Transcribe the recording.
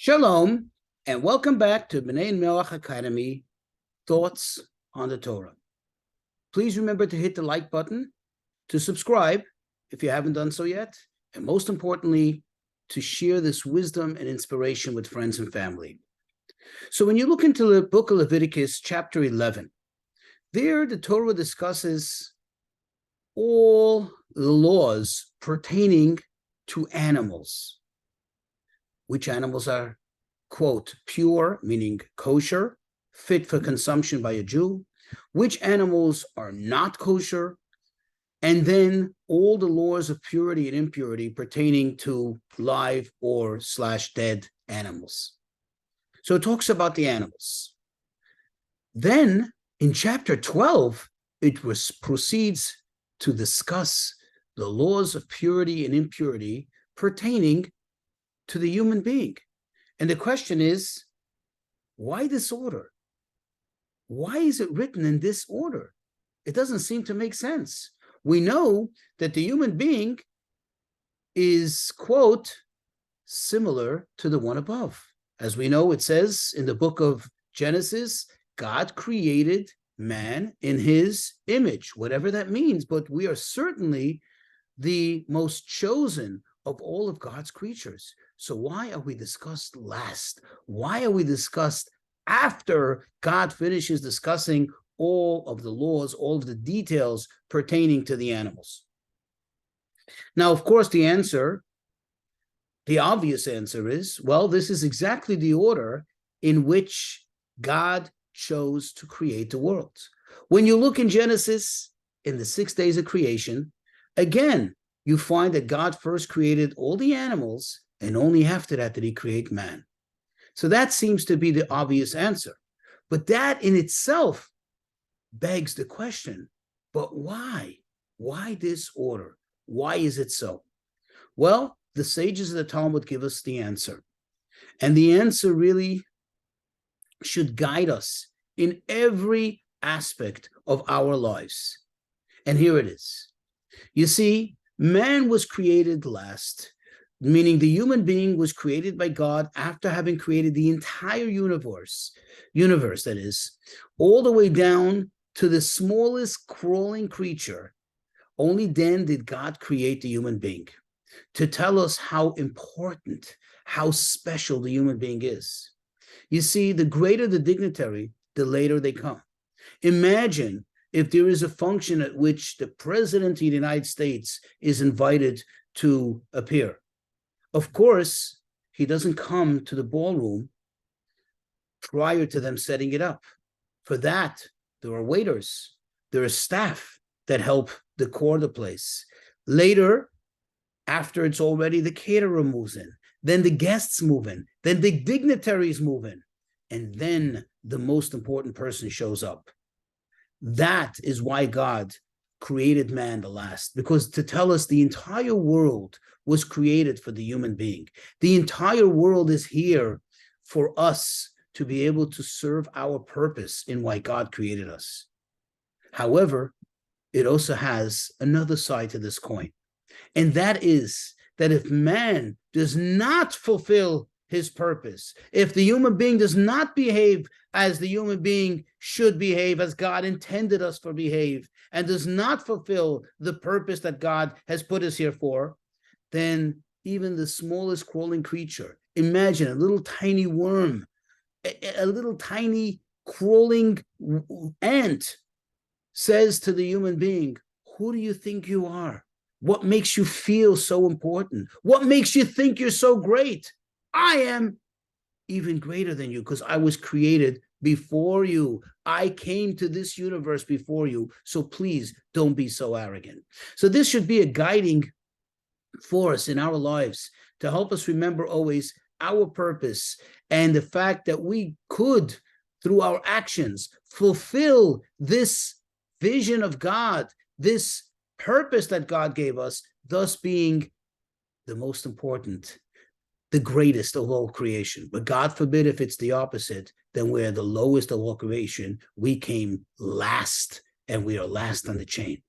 Shalom, and welcome back to B'nai Noach Academy, Thoughts on the Torah. Please remember to hit the like button, to subscribe if you haven't done so yet, and most importantly, to share this wisdom and inspiration with friends and family. So when you look into the book of Leviticus, chapter 11, there the Torah discusses all the laws pertaining to animals. Which animals are, quote, pure, meaning kosher, fit for consumption by a Jew, which animals are not kosher, and then all the laws of purity and impurity pertaining to live or / dead animals. So it talks about the animals. Then in chapter 12, it proceeds to discuss the laws of purity and impurity pertaining to the human being. And the question is, why this order? Why is it written in this order? It doesn't seem to make sense. We know that the human being is, quote, similar to the one above. As we know, it says in the book of Genesis, God created man in his image, whatever that means, but we are certainly the most chosen of all of God's creatures. So why are we discussed last? Why are we discussed after God finishes discussing all of the laws, all of the details pertaining to the animals? Now, of course, the obvious answer is, well, this is exactly the order in which God chose to create the world. When you look in Genesis, in the 6 days of creation, again, you find that God first created all the animals, and only after that did he create man. So that seems to be the obvious answer. But that in itself begs the question, but why? Why this order? Why is it so? Well, the sages of the Talmud give us the answer. And the answer really should guide us in every aspect of our lives. And here it is. You see, man was created last, meaning the human being was created by God after having created the entire universe that is, all the way down to the smallest crawling creature. Only then did God create the human being, to tell us how important, how special the human being is. You see, the greater the dignitary, the later they come. Imagine if there is a function at which the president of the United States is invited to appear. Of course, he doesn't come to the ballroom prior to them setting it up. For that, there are waiters, there is staff that help decor the place. Later, after it's all ready, the caterer moves in, then the guests move in, then the dignitaries move in, and then the most important person shows up. That is why God created man the last, because to tell us the entire world was created for the human being. The entire world is here for us to be able to serve our purpose in why God created us. However, it also has another side to this coin, and that is that if man does not fulfill his purpose, if the human being does not behave as the human being should behave, as God intended us to behave, and does not fulfill the purpose that God has put us here for, then even the smallest crawling creature, imagine a little tiny worm, a little tiny crawling ant, says to the human being, who do you think you are? What makes you feel so important? What makes you think you're so great? I am even greater than you because I was created before you. I came to this universe before you. So please don't be so arrogant. So this should be a guiding force in our lives to help us remember always our purpose and the fact that we could, through our actions, fulfill this vision of God, this purpose that God gave us, thus being the most important, the greatest of all creation. But God forbid if it's the opposite, then we're the lowest of all creation. We came last, and we are last on the chain.